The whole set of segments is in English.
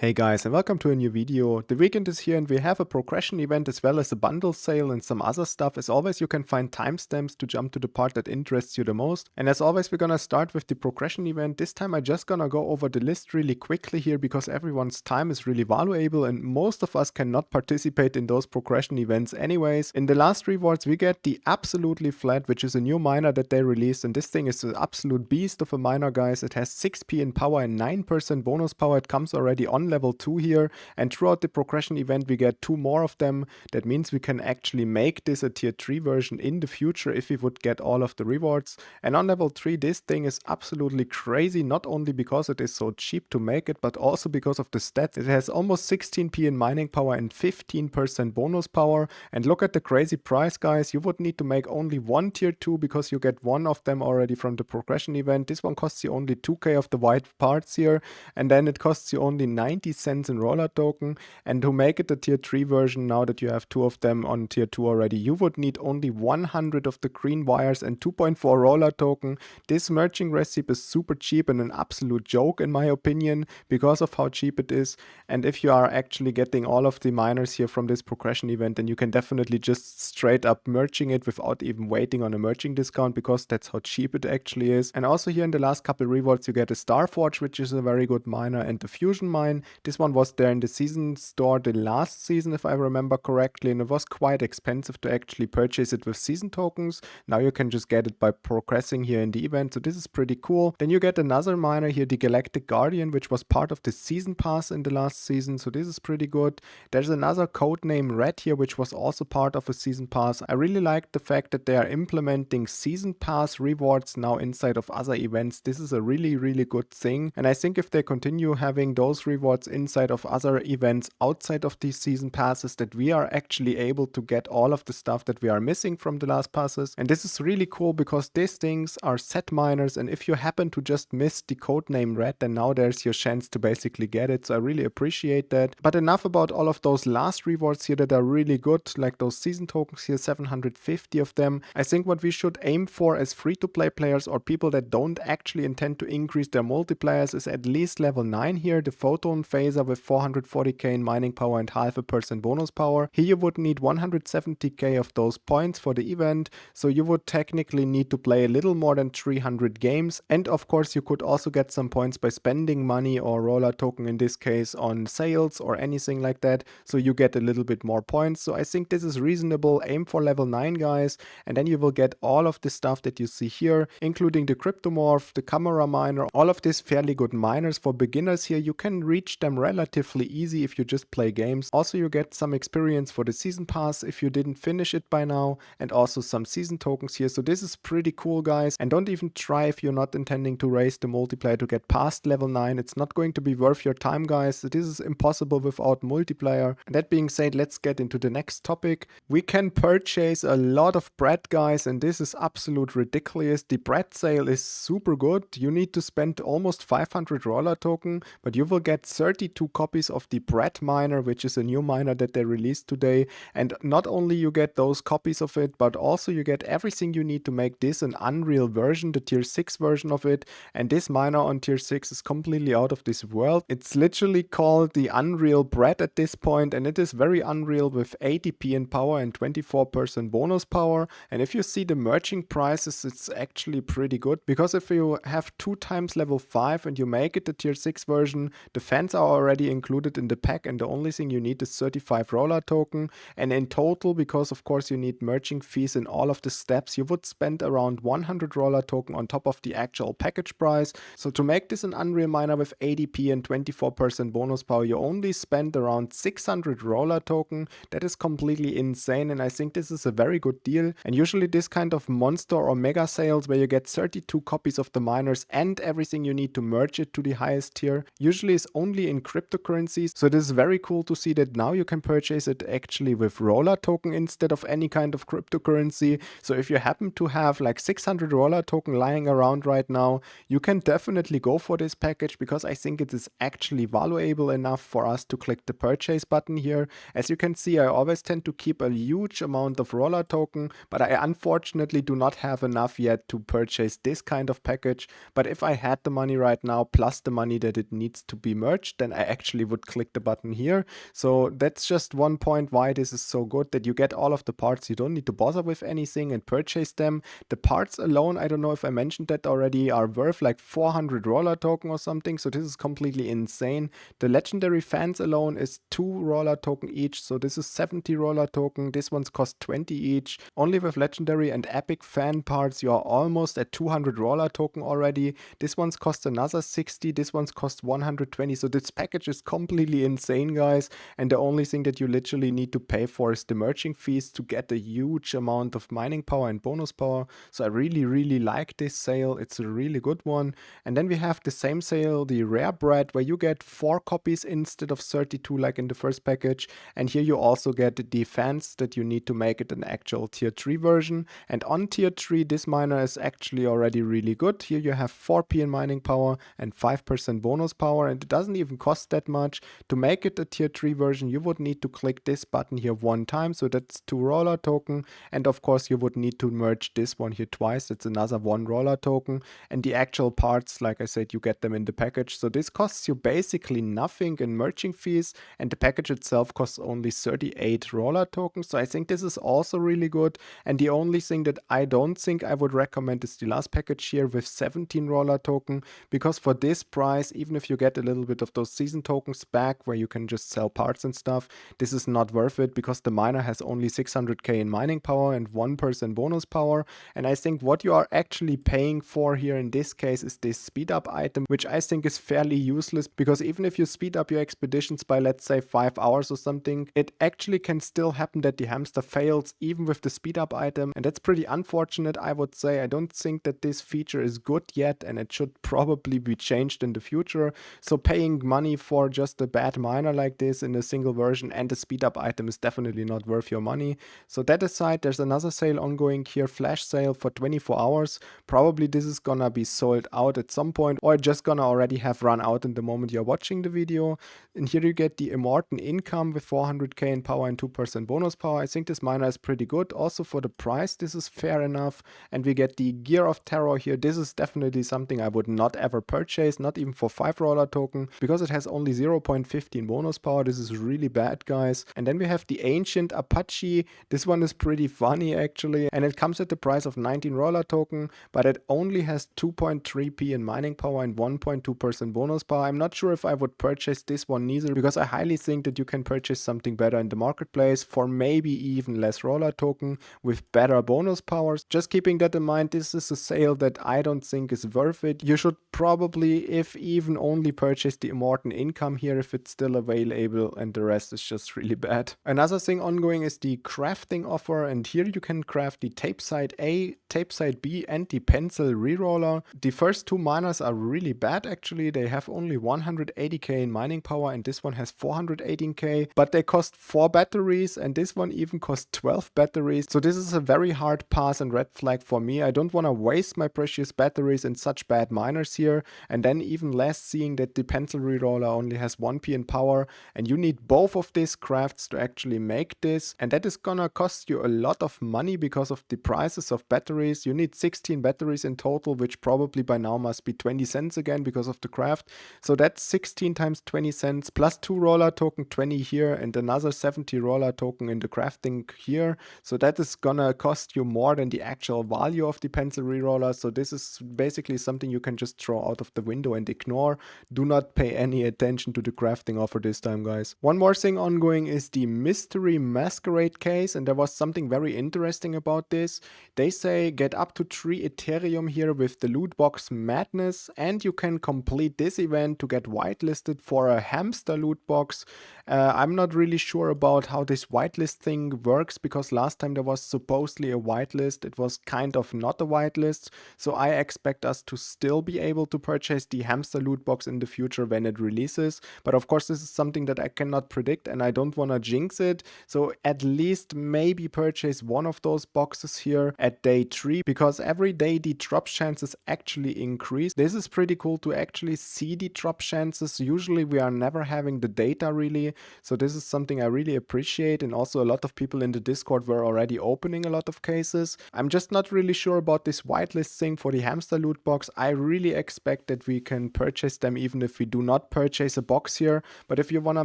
Hey guys, and welcome to a new video. The weekend is here and we have a progression event as well as a bundle sale and some other stuff. As always, you can find timestamps to jump to the part that interests you the most. And as always, we're gonna start with the progression event. This time I'm just gonna go over the list really quickly here because everyone's time is really valuable and most of us cannot participate in those progression events anyways. In the last rewards, we get the Absolutely Flat, which is a new miner that they released, and this thing is an absolute beast of a miner, guys. It has 6p in power and 9% bonus power. It comes already on level 2 here, and throughout the progression event we get 2 more of them. That means we can actually make this a tier 3 version in the future if we would get all of the rewards. And on level 3 this thing is absolutely crazy, not only because it is so cheap to make it, but also because of the stats. It has almost 16p in mining power and 15% bonus power. And look at the crazy price, guys. You would need to make only one tier 2 because you get one of them already from the progression event. This one costs you only 2k of the white parts here, and then it costs you only 90 cents in Rollertoken. And to make it a tier 3 version, now that you have 2 of them on tier 2 already, you would need only 100 of the green wires and 2.4 Rollertoken. This merging recipe is super cheap and an absolute joke in my opinion because of how cheap it is. And if you are actually getting all of the miners here from this progression event, then you can definitely just straight up merging it without even waiting on a merging discount because that's how cheap it actually is. And also here in the last couple rewards you get a Starforge, which is a very good miner, and the Fusion Mine. This one was there in the season store the last season if I remember correctly, and it was quite expensive to actually purchase it with season tokens. Now you can just get it by progressing here in the event, so this is pretty cool. Then you get another miner here, the Galactic Guardian, which was part of the season pass in the last season, so this is pretty good. There's another codename Red here, which was also part of a season pass. I really like the fact that they are implementing season pass rewards now inside of other events. This is a really good thing, and I think if they continue having those rewards inside of other events outside of these season passes, that we are actually able to get all of the stuff that we are missing from the last passes. And this is really cool because these things are set miners, and if you happen to just miss the codename Red, then now there's your chance to basically get it. So I really appreciate that. But enough about all of those last rewards here that are really good, like those season tokens here, 750 of them. I think what we should aim for as free-to-play players or people that don't actually intend to increase their multipliers is at least level 9 here, the Photon Phaser with 440k in mining power and 0.5% bonus power. Here you would need 170k of those points for the event, so you would technically need to play a little more than 300 games. And of course you could also get some points by spending money or Rollertoken in this case on sales or anything like that, so you get a little bit more points. So I think this is reasonable. Aim for level 9, guys, and then you will get all of the stuff that you see here, including the Cryptomorph, the Camera Miner, all of these fairly good miners for beginners here. You can reach them relatively easy if you just play games. Also you get some experience for the season pass if you didn't finish it by now, and also some season tokens here. So this is pretty cool, guys, and don't even try if you're not intending to raise the multiplayer to get past level 9. It's not going to be worth your time, guys. This is impossible without multiplayer. And that being said, let's get into the next topic. We can purchase a lot of bread, guys, and this is absolute ridiculous. The bread sale is super good. You need to spend almost 500 Rollertoken, but you will get 32 copies of the bread miner, which is a new miner that they released today. And not only you get those copies of it, but also you get everything you need to make this an Unreal version, the tier 6 version of it. And this miner on tier 6 is completely out of this world. It's literally called the Unreal Bread at this point, and it is very unreal with 80p in power and 24% bonus power. And if you see the merging prices, it's actually pretty good, because if you have 2 times level 5 and you make it the tier 6 version, the fans are already included in the pack, and the only thing you need is 35 Rollertoken. And in total, because of course you need merging fees in all of the steps, you would spend around 100 Rollertoken on top of the actual package price. So to make this an Unreal miner with 80p and 24% bonus power, you only spend around 600 Rollertoken. That is completely insane, and I think this is a very good deal. And usually this kind of monster or mega sales where you get 32 copies of the miners and everything you need to merge it to the highest tier usually is only in cryptocurrencies. So this is very cool to see that now you can purchase it actually with Rollertoken instead of any kind of cryptocurrency. So if you happen to have like 600 Rollertoken lying around right now, you can definitely go for this package, because I think it is actually valuable enough for us to click the purchase button here. As you can see, I always tend to keep a huge amount of Rollertoken, but I unfortunately do not have enough yet to purchase this kind of package. But if I had the money right now plus the money that it needs to be merged, merged, then I actually would click the button here. So that's just one point why this is so good, that you get all of the parts. You don't need to bother with anything and purchase them. The parts alone, I don't know if I mentioned that already, are worth like 400 Rollertoken or something. So this is completely insane. The legendary fans alone is 2 Rollertoken each. So this is 70 Rollertoken. This one's cost 20 each. Only with legendary and epic fan parts, you are almost at 200 Rollertoken already. This one's cost another 60. This one's cost 120. So this package is completely insane, guys. And the only thing that you literally need to pay for is the merging fees to get a huge amount of mining power and bonus power. So I really like this sale. It's a really good one. And then we have the same sale, the rare bread, where you get 4 copies instead of 32 like in the first package. And here you also get the fans that you need to make it an actual tier 3 version. And on tier 3, this miner is actually already really good. Here you have 4 p in mining power and 5% bonus power, and it doesn't even cost that much. To make it a tier 3 version, you would need to click this button here one time, so that's 2 Rollertoken, and of course you would need to merge this one here twice. It's another 1 Rollertoken, and the actual parts, like I said, you get them in the package. So this costs you basically nothing in merging fees, and the package itself costs only 38 Rollertokens. So I think this is also really good. And the only thing that I don't think I would recommend is the last package here with 17 Rollertoken, because for this price, even if you get a little bit of those season tokens back where you can just sell parts and stuff, this is not worth it, because the miner has only 600k in mining power and 1% bonus power. And I think what you are actually paying for here in this case is this speed up item, which I think is fairly useless, because even if you speed up your expeditions by, let's say, 5 hours or something, it actually can still happen that the hamster fails even with the speed up item, and that's pretty unfortunate, I would say. I don't think that this feature is good yet, and it should probably be changed in the future. So paying money for just a bad miner like this in a single version and a speed up item is definitely not worth your money. So that aside, there's another sale ongoing here, flash sale for 24 hours. Probably this is gonna be sold out at some point, or just gonna already have run out in the moment you're watching the video. And here you get the Immortan income with 400k in power and 2% bonus power. I think this miner is pretty good. Also for the price, this is fair enough. And we get the Gear of Terror here. This is definitely something I would not ever purchase, not even for 5 Rollertoken, because it has only 0.15 bonus power. This is really bad, guys. And then we have the Ancient Apache. This one is pretty funny actually, and it comes at the price of 19 Rollertoken, but it only has 2.3 p in mining power and 1.2% bonus power. I'm not sure if I would purchase this one neither, because I highly think that you can purchase something better in the marketplace for maybe even less Rollertoken with better bonus powers. Just keeping that in mind, this is a sale that I don't think is worth it. You should probably, if even, only purchase the Immortan income here if it's still available, and the rest is just really bad. Another thing ongoing is the crafting offer, and here you can craft the tape side A, tape side B, and the pencil reroller. The first 2 miners are really bad actually. They have only 180k in mining power, and this one has 418k, but they cost 4 batteries, and this one even costs 12 batteries. So this is a very hard pass and red flag for me. I don't want to waste my precious batteries in such bad miners here, and then even less seeing that the pencil reroller only has 1 p in power, and you need both of these crafts to actually make this, and that is gonna cost you a lot of money because of the prices of batteries. You need 16 batteries in total, which probably by now must be 20 cents again because of the craft. So that's 16 times 20 cents plus 2 Rollertoken, 20 here, and another 70 Rollertoken in the crafting here. So that is gonna cost you more than the actual value of the pencil reroller. So this is basically something you can just throw out of the window and ignore. Do not pay any attention to the crafting offer this time, guys. One more thing ongoing is the mystery Masquerade case, and there was something very interesting about this. They say get up to 3 Ethereum here with the loot box Madness, and you can complete this event to get whitelisted for a hamster loot box. I'm not really sure about how this whitelist thing works, because last time there was supposedly a whitelist. It was kind of not a whitelist, so I expect us to still be able to purchase the hamster loot box in the future when it releases. But of course this is something that I cannot predict, and I don't want to jinx it. So at least maybe purchase one of those boxes here at day 3, because every day the drop chances actually increase. This is pretty cool to actually see the drop chances. Usually we are never having the data really, so this is something I really appreciate. And also a lot of people in the Discord were already opening a lot of cases. I'm just not really sure about this whitelist thing for the hamster loot box. I really expect that we can purchase them even if we do not not purchase a box here, but if you want to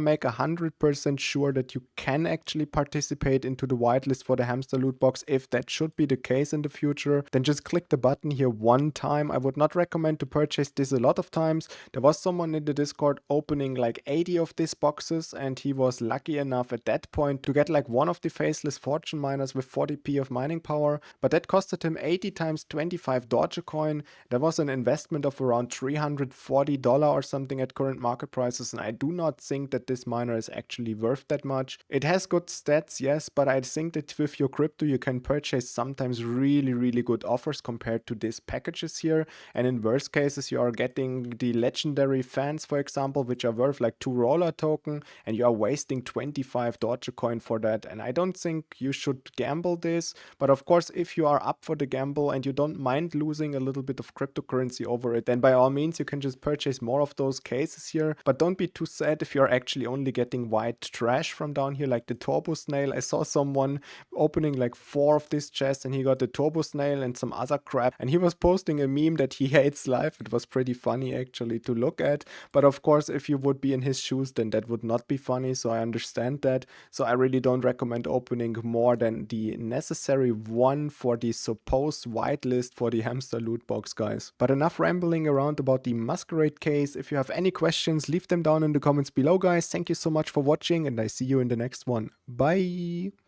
make 100% sure that you can actually participate into the whitelist for the hamster loot box, if that should be the case in the future, then just click the button here one time. I would not recommend to purchase this a lot of times. There was someone in the Discord opening like 80 of these boxes, and he was lucky enough at that point to get like one of the faceless fortune miners with 40p of mining power, but that costed him 80 times 25 Dogecoin. There was an investment of around $340 or something at current market prices, and I do not think that this miner is actually worth that much. It has good stats, yes, but I think that with your crypto you can purchase sometimes really good offers compared to these packages here, and in worst cases you are getting the legendary fans, for example, which are worth like 2 Rollertoken, and you are wasting 25 Dogecoin for that, and I don't think you should gamble this. But of course, if you are up for the gamble and you don't mind losing a little bit of cryptocurrency over it, then by all means you can just purchase more of those cases here. But don't be too sad if you're actually only getting white trash from down here, like the turbo snail. I saw someone opening like 4 of these chests and he got the turbo snail and some other crap, and he was posting a meme that he hates life. It was pretty funny actually to look at, but of course if you would be in his shoes then that would not be funny, so I understand that. So I really don't recommend opening more than the necessary one for the supposed whitelist for the hamster loot box, guys. But enough rambling around about the Masquerade case. If you have any questions, leave them down in the comments below, guys. Thank you so much for watching, and I see you in the next one. Bye!